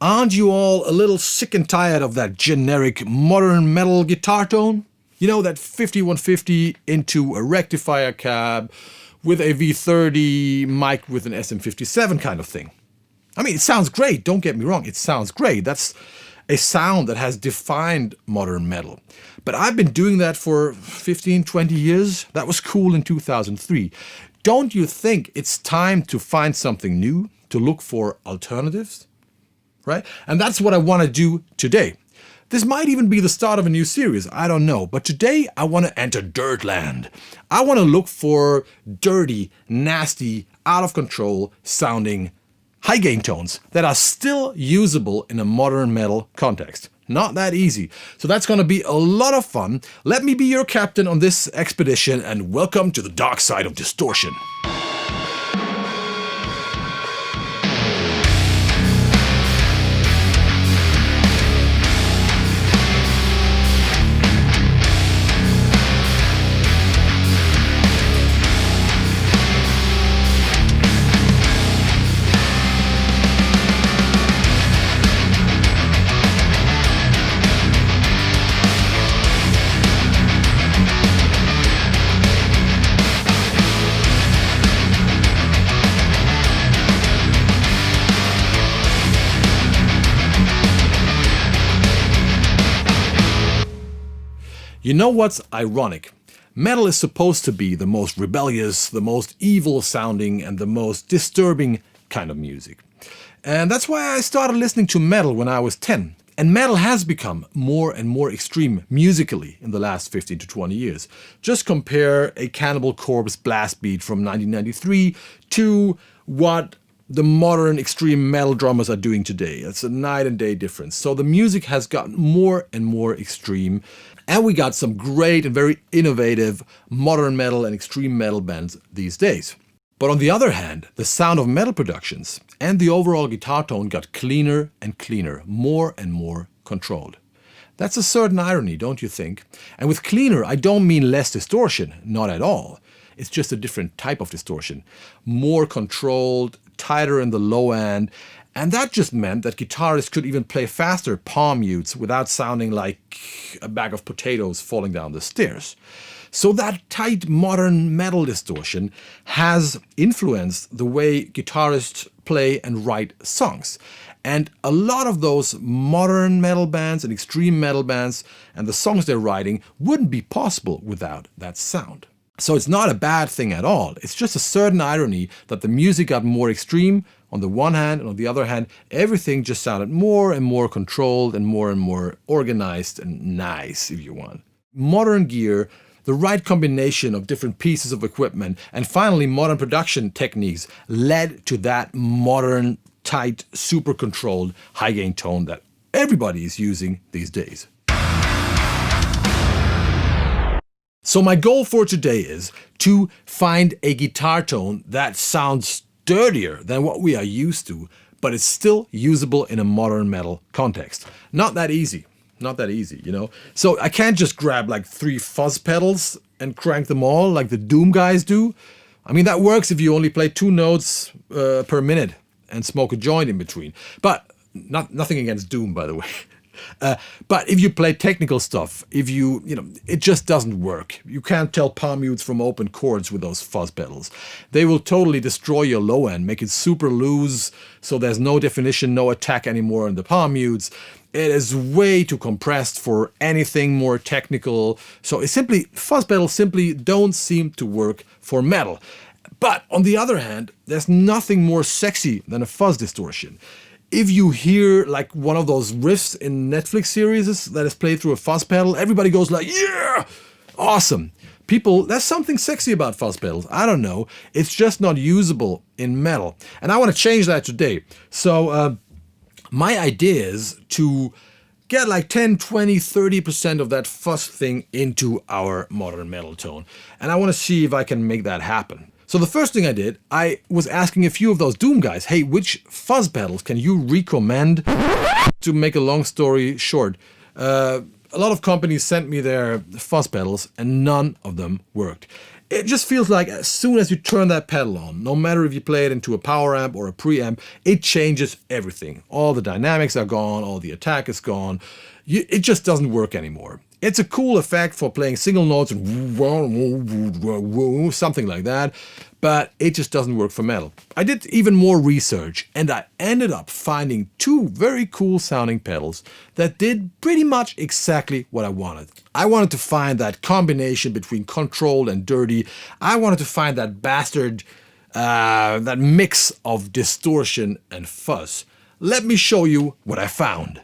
Aren't you all a little sick and tired of that generic modern metal guitar tone? You know, that 5150 into a rectifier cab with a V30 mic with an SM57 kind of thing. I mean, it sounds great, don't get me wrong, it sounds great. That's a sound that has defined modern metal. But I've been doing that for 15, 20 years. That was cool in 2003. Don't you think it's time to find something new, to look for alternatives? Right? And that's what I want to do today. This might even be the start of a new series, I don't know. But today I want to enter Dirtland. I want to look for dirty, nasty, out of control sounding high gain tones that are still usable in a modern metal context. Not that easy. So that's going to be a lot of fun. Let me be your captain on this expedition, and welcome to the dark side of distortion. You know what's ironic? Metal is supposed to be the most rebellious, the most evil sounding, and the most disturbing kind of music. And that's why I started listening to metal when I was 10. And metal has become more and more extreme musically in the last 15 to 20 years. Just compare a Cannibal Corpse blast beat from 1993 to what the modern extreme metal drummers are doing today. It's a night and day difference. So the music has gotten more and more extreme. And we got some great and very innovative modern metal and extreme metal bands these days. But on the other hand, the sound of metal productions and the overall guitar tone got cleaner and cleaner, more and more controlled. That's a certain irony, don't you think? And with cleaner, I don't mean less distortion, not at all. It's just a different type of distortion. More controlled, tighter in the low end. And that just meant that guitarists could even play faster palm mutes without sounding like a bag of potatoes falling down the stairs. So that tight modern metal distortion has influenced the way guitarists play and write songs. And a lot of those modern metal bands and extreme metal bands and the songs they're writing wouldn't be possible without that sound. So it's not a bad thing at all. It's just a certain irony that the music got more extreme on the one hand, and on the other hand, everything just sounded more and more controlled and more organized and nice, if you want. Modern gear, the right combination of different pieces of equipment, and finally modern production techniques led to that modern, tight, super controlled high gain tone that everybody is using these days. So my goal for today is to find a guitar tone that sounds dirtier than what we are used to, but it's still usable in a modern metal context. Not that easy, you know? So I can't just grab like 3 fuzz pedals and crank them all like the Doom guys do. I mean, that works if you only play 2 notes per minute and smoke a joint in between. But nothing against Doom, by the way. But if you play technical stuff, if you know, it just doesn't work. You can't tell palm mutes from open chords with those fuzz pedals. They will totally destroy your low end, make it super loose, so there's no definition, no attack anymore in the palm mutes. It is way too compressed for anything more technical. So fuzz pedals simply don't seem to work for metal. But on the other hand, there's nothing more sexy than a fuzz distortion. If you hear like one of those riffs in Netflix series that is played through a fuzz pedal, everybody goes like, yeah, awesome. People, there's something sexy about fuzz pedals. I don't know. It's just not usable in metal. And I want to change that today. So my idea is to get like 10, 20, 30% of that fuzz thing into our modern metal tone. And I want to see if I can make that happen. So the first thing I did, I was asking a few of those Doom guys, hey, which fuzz pedals can you recommend? To make a long story short, a lot of companies sent me their fuzz pedals and none of them worked. It just feels like as soon as you turn that pedal on, no matter if you play it into a power amp or a preamp, it changes everything. All the dynamics are gone, all the attack is gone. It just doesn't work anymore. It's a cool effect for playing single notes and something like that, but it just doesn't work for metal. I did even more research and I ended up finding two very cool sounding pedals that did pretty much exactly what I wanted. I wanted to find that combination between controlled and dirty. I wanted to find that bastard, that mix of distortion and fuzz. Let me show you what I found.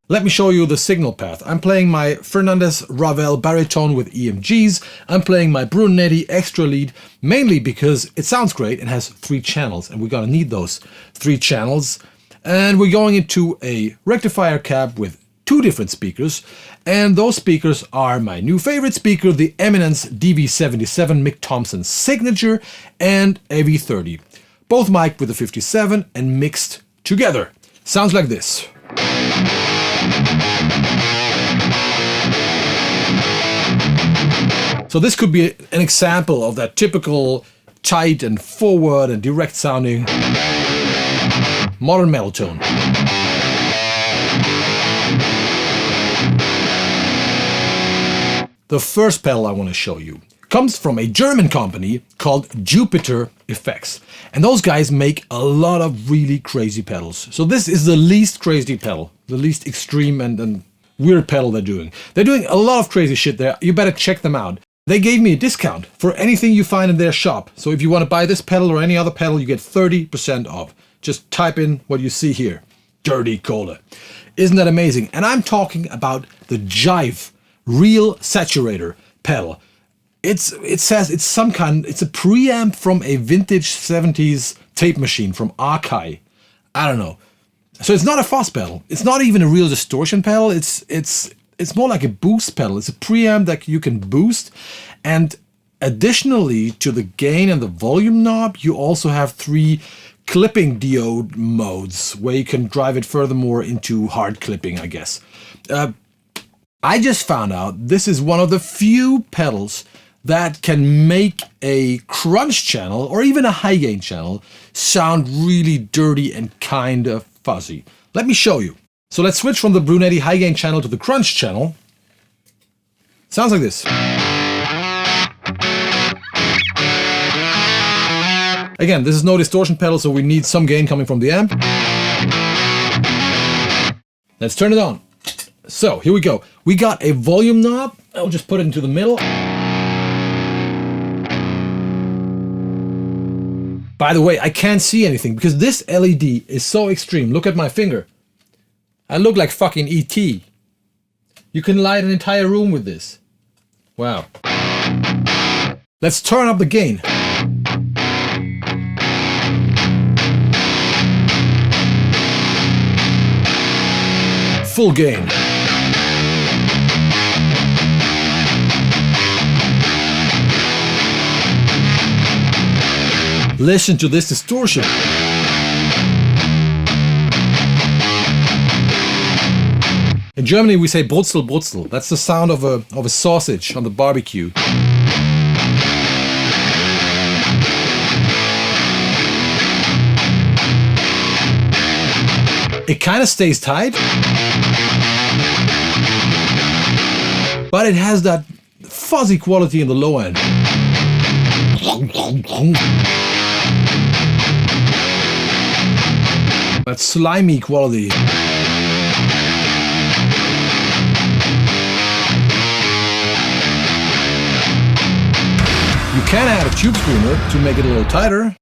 Let me show you the signal path. I'm playing my Fernandez Ravel baritone with EMGs. I'm playing my Brunetti extra lead, mainly because it sounds great and has 3 channels, and we're gonna need those 3 channels. And we're going into a rectifier cab with 2 different speakers, and those speakers are my new favorite speaker, the Eminence DV-77 Mick Thompson Signature and a V30. Both mic'd with the 57 and mixed together. Sounds like this. So this could be an example of that typical tight and forward and direct sounding modern metal tone. The first pedal I want to show you comes from a German company called Jupiter Effects. And those guys make a lot of really crazy pedals. So this is the least crazy pedal, the least extreme and weird pedal they're doing. They're doing a lot of crazy shit there. You better check them out. They gave me a discount for anything you find in their shop. So if you want to buy this pedal or any other pedal, you get 30% off. Just type in what you see here. Dirty Kohle. Isn't that amazing? And I'm talking about the Jive Real Saturator pedal. It says it's some kind, it's a preamp from a vintage 70s tape machine from OKKO. I don't know. So it's not a fuzz pedal. It's not even a real distortion pedal. It's more like a boost pedal. It's a preamp that you can boost. And additionally to the gain and the volume knob, you also have 3 clipping diode modes where you can drive it furthermore into hard clipping, I guess. I just found out this is one of the few pedals that can make a crunch channel or even a high gain channel sound really dirty and kind of fuzzy. Let me show you. So let's switch from the Brunetti high gain channel to the crunch channel. Sounds like this. Again, this is no distortion pedal, so we need some gain coming from the amp. Let's turn it on. So here we go. We got a volume knob. I'll just put it into the middle. By the way, I can't see anything because this LED is so extreme. Look at my finger. I look like fucking E.T. You can light an entire room with this. Wow. Let's turn up the gain. Full gain. Listen to this distortion. In Germany we say Brutzel, Brutzel. That's the sound of a sausage on the barbecue. It kind of stays tight, but it has that fuzzy quality in the low end. That slimy quality. You can add a tube screamer to make it a little tighter.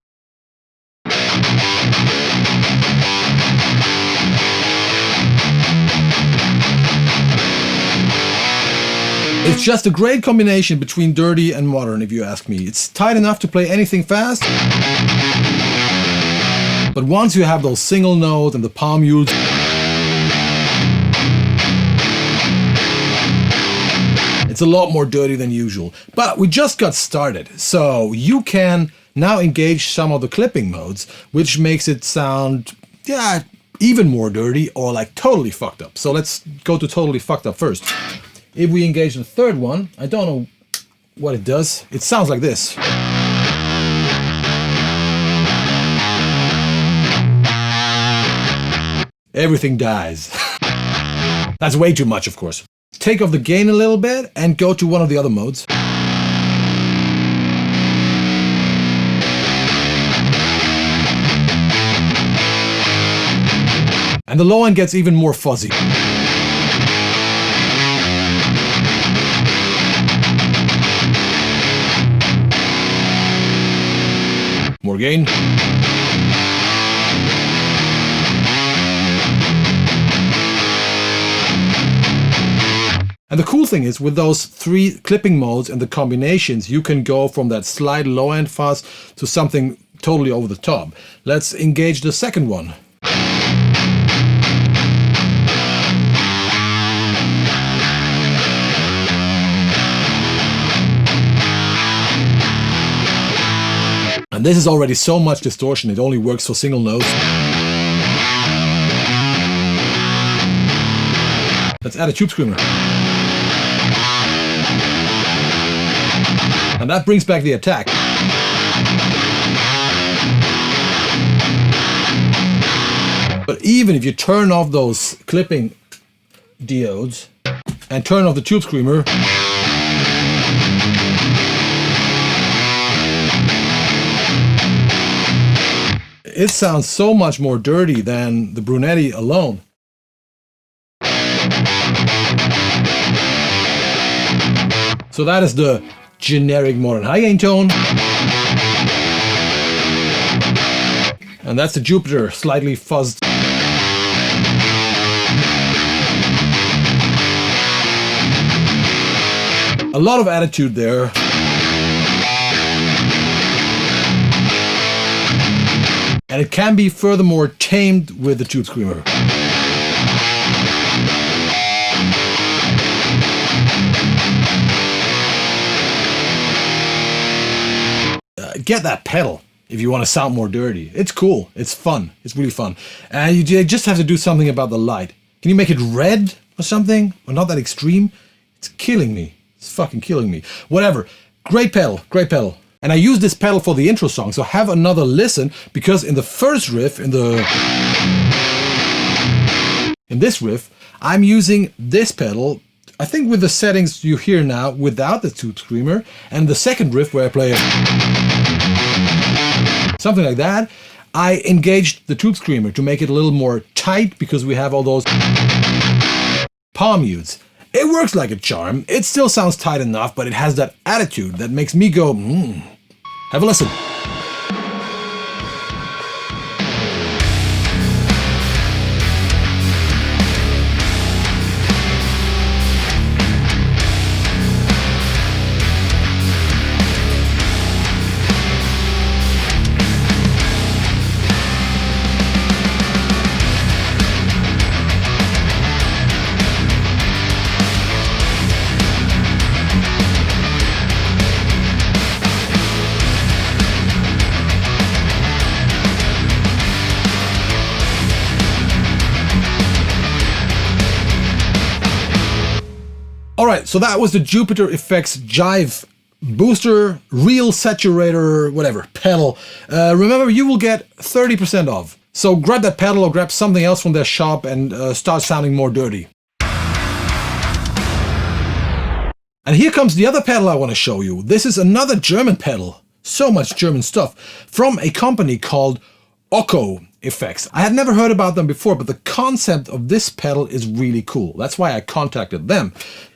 It's just a great combination between dirty and modern, if you ask me. It's tight enough to play anything fast. But once you have those single notes and the palm mules, it's a lot more dirty than usual. But we just got started, so you can now engage some of the clipping modes, which makes it sound, yeah, even more dirty or like totally fucked up. So let's go to totally fucked up first. If we engage the third one, I don't know what it does. It sounds like this. Everything dies. That's way too much, of course. Take off the gain a little bit and go to one of the other modes. And the low end gets even more fuzzy. More gain. And the cool thing is, with those 3 clipping modes and the combinations, you can go from that slight low end fuzz to something totally over the top. Let's engage the second one. And this is already so much distortion, it only works for single notes. Let's add a tube screamer. And that brings back the attack. But even if you turn off those clipping diodes and turn off the tube screamer, it sounds so much more dirty than the Brunetti alone. So that is the generic modern high gain tone. And that's the Jupiter, slightly fuzzed. A lot of attitude there. And it can be furthermore tamed with the tube screamer. Get that pedal if you want to sound more dirty. It's cool, it's fun, it's really fun. And you just have to do something about the light. Can you make it red or something? Or not that extreme? It's killing me. It's fucking killing me. Whatever. Great pedal, great pedal. And I use this pedal for the intro song, so have another listen, because in the first riff, in this riff, I'm using this pedal, I think with the settings you hear now, without the tube screamer, and the second riff where I play something like that, I engaged the tube screamer to make it a little more tight, because we have all those palm mutes. It works like a charm. It still sounds tight enough, but it has that attitude that makes me go, Have a listen. Alright, so that was the Jupiter Effects Jive Booster, Real Saturator, whatever, pedal. Remember, you will get 30% off. So grab that pedal or grab something else from their shop and start sounding more dirty. And here comes the other pedal I want to show you. This is another German pedal. So much German stuff. From a company called OKKO FX. I had never heard about them before, but the concept of this pedal is really cool. That's why I contacted them.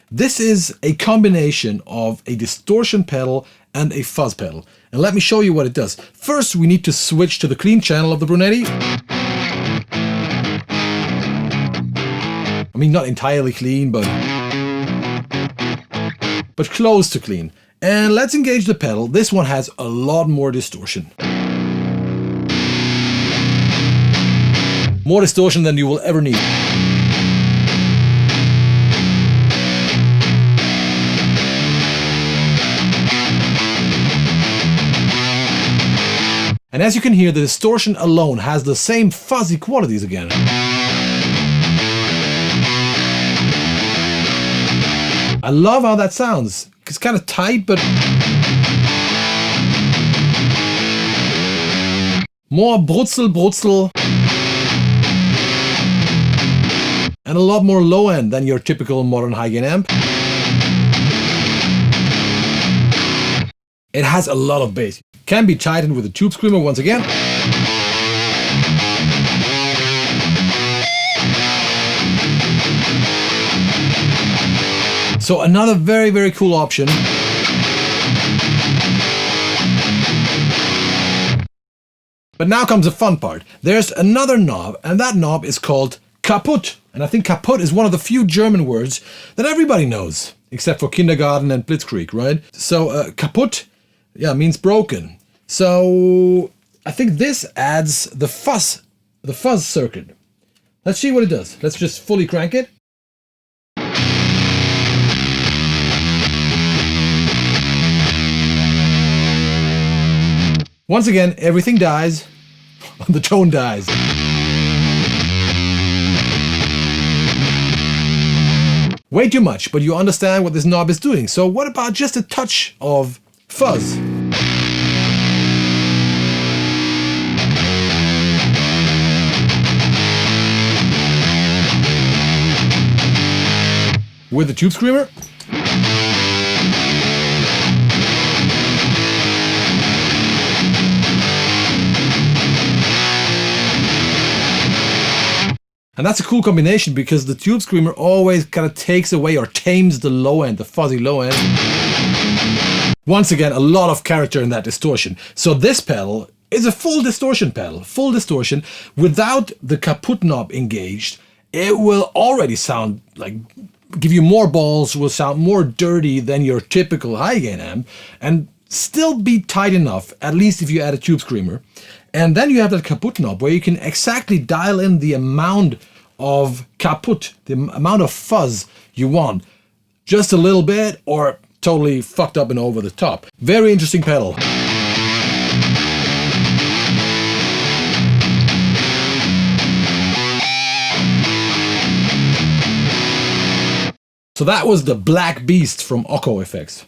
This is a combination of a distortion pedal and a fuzz pedal. And let me show you what it does. First, we need to switch to the clean channel of the Brunetti. I mean, not entirely clean, but close to clean. And let's engage the pedal. This one has a lot more distortion. More distortion than you will ever need. And as you can hear, the distortion alone has the same fuzzy qualities again. I love how that sounds. It's kind of tight, but more brutzel, brutzel. And a lot more low end than your typical modern high gain amp. It has a lot of bass. Can be tightened with a tube screamer once again. So another very, very cool option. But now comes the fun part. There's another knob, and that knob is called kaputt. And I think kaputt is one of the few German words that everybody knows, except for kindergarten and blitzkrieg, right? So kaputt, yeah, means broken. So I think this adds the fuzz circuit. Let's see what it does. Let's just fully crank it. Once again, everything dies, the tone dies. Way too much, but you understand what this knob is doing. So what about just a touch of fuzz? With the tube screamer? And that's a cool combination because the tube screamer always kind of takes away or tames the low end, the fuzzy low end. Once again, a lot of character in that distortion. So this pedal is a full distortion pedal, full distortion. Without the kaputt knob engaged, it will already sound like, give you more balls, will sound more dirty than your typical high gain amp, and still be tight enough, at least if you add a tube screamer. And then you have that kaputt knob where you can exactly dial in the amount of kaputt, the amount of fuzz you want. Just a little bit or totally fucked up and over the top. Very interesting pedal. So that was the Black Beast from OKKO FX.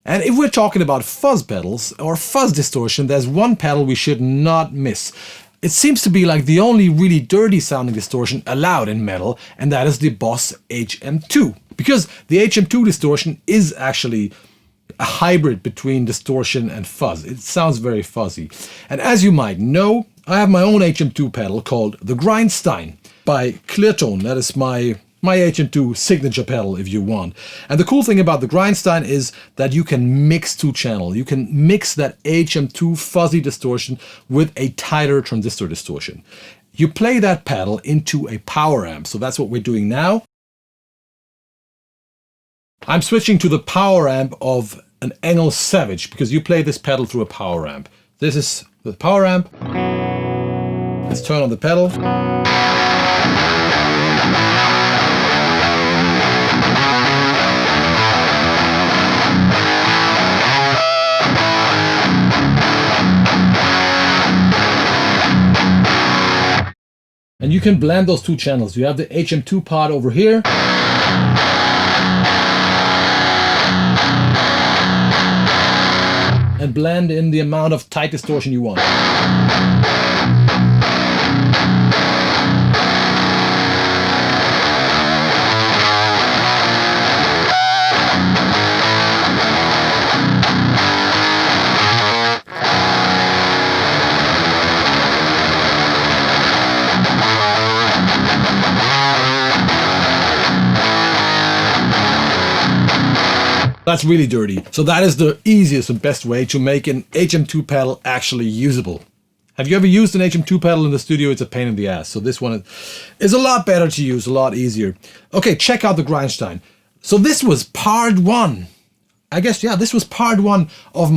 And if we're talking about fuzz pedals or fuzz distortion, there's one pedal we should not miss. It seems to be like the only really dirty sounding distortion allowed in metal, and that is the Boss HM2. Because the HM2 distortion is actually a hybrid between distortion and fuzz. It sounds very fuzzy. And as you might know, I have my own HM2 pedal called the GRINDSTEIN by Cleartone. That is my HM2 signature pedal if you want. And the cool thing about the GRINDSTEIN is that you can mix two channel. You can mix that HM2 fuzzy distortion with a tighter transistor distortion. You play that pedal into a power amp. So that's what we're doing now. I'm switching to the power amp of an Engel Savage because you play this pedal through a power amp. This is the power amp. Let's turn on the pedal. And you can blend those two channels. You have the HM2 part over here. And blend in the amount of tight distortion you want. That's really dirty. So that is the easiest and best way to make an HM2 pedal actually usable. Have you ever used an HM2 pedal in the studio? It's a pain in the ass. So this one is a lot better to use, a lot easier. Okay, check out the GRINDSTEIN. So this was part one. I guess, yeah, this was part one of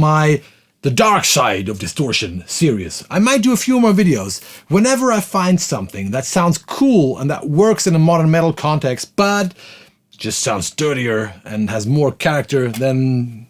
the dark side of distortion series. I might do a few more videos whenever I find something that sounds cool and that works in a modern metal context, but just sounds dirtier and has more character than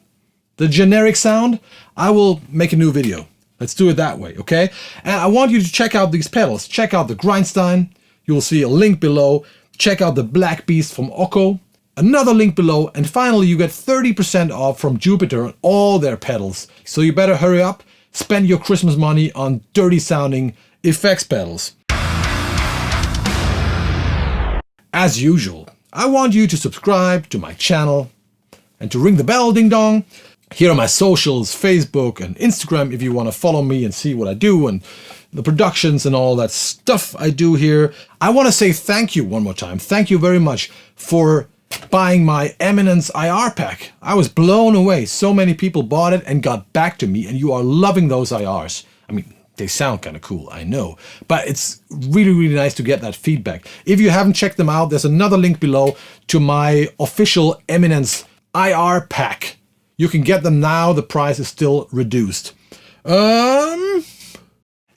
the generic sound. I will make a new video. Let's do it that way, okay? And I want you to check out these pedals. Check out the GRINDSTEIN. You will see a link below. check out the Black Beast from OKKO. Another link below, and finally you get 30% off from Jupiter on all their pedals. So you better hurry up, spend your Christmas money on dirty sounding effects pedals. As usual, I want you to subscribe to my channel and to ring the bell, ding dong. Here are my socials, Facebook and Instagram if you want to follow me and see what I do and the productions and all that stuff I do here. I want to say thank you one more time. Thank you very much for buying my Eminence IR pack. I was blown away. So many people bought it and got back to me, and you are loving those IRs. I mean, they sound kind of cool, I know, but it's really, really nice to get that feedback. If you haven't checked them out, there's another link below to my official Eminence IR pack. You can get them now. The price is still reduced.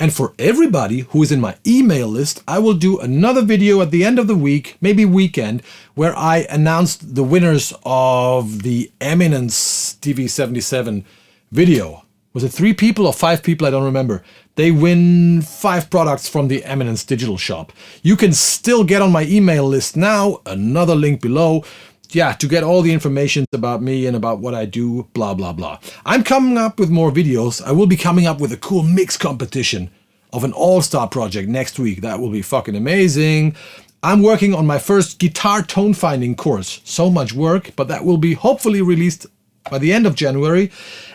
And for everybody who is in my email list, I will do another video at the end of the week, maybe weekend, where I announced the winners of the Eminence DV-77 video. Was it 3 people or 5 people? I don't remember. They win 5 products from the Eminence digital shop. You can still get on my email list now, another link below. Yeah, to get all the information about me and about what I do, blah, blah, blah. I'm coming up with more videos. I will be coming up with a cool mix competition of an all-star project next week. That will be fucking amazing. I'm working on my first guitar tone finding course. So much work, but that will be hopefully released by the end of January.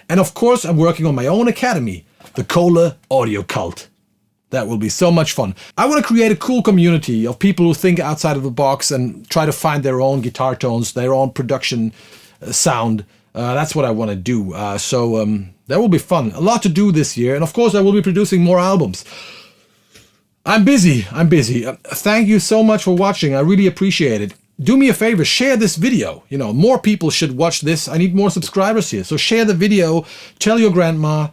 And of course, I'm working on my own academy, the Kohle Audio Cult. That will be so much fun. I want to create a cool community of people who think outside of the box and try to find their own guitar tones, their own production sound. That's what I want to do. That will be fun. A lot to do this year. And of course, I will be producing more albums. I'm busy. Thank you so much for watching. I really appreciate it. Do me a favor, share this video. You know, more people should watch this. I need more subscribers here. So share the video. Tell your grandma.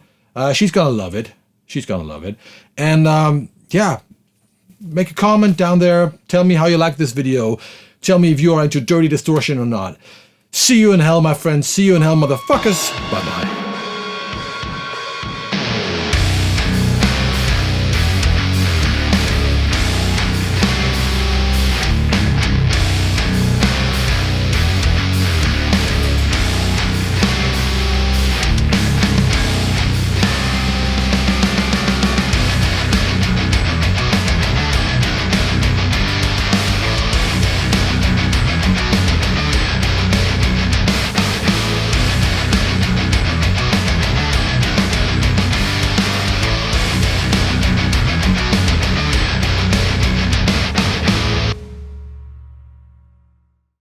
She's gonna love it. She's gonna love it. And yeah, make a comment down there. Tell me how you like this video. Tell me if you are into dirty distortion or not. See you in hell, my friends. See you in hell, motherfuckers. Bye-bye.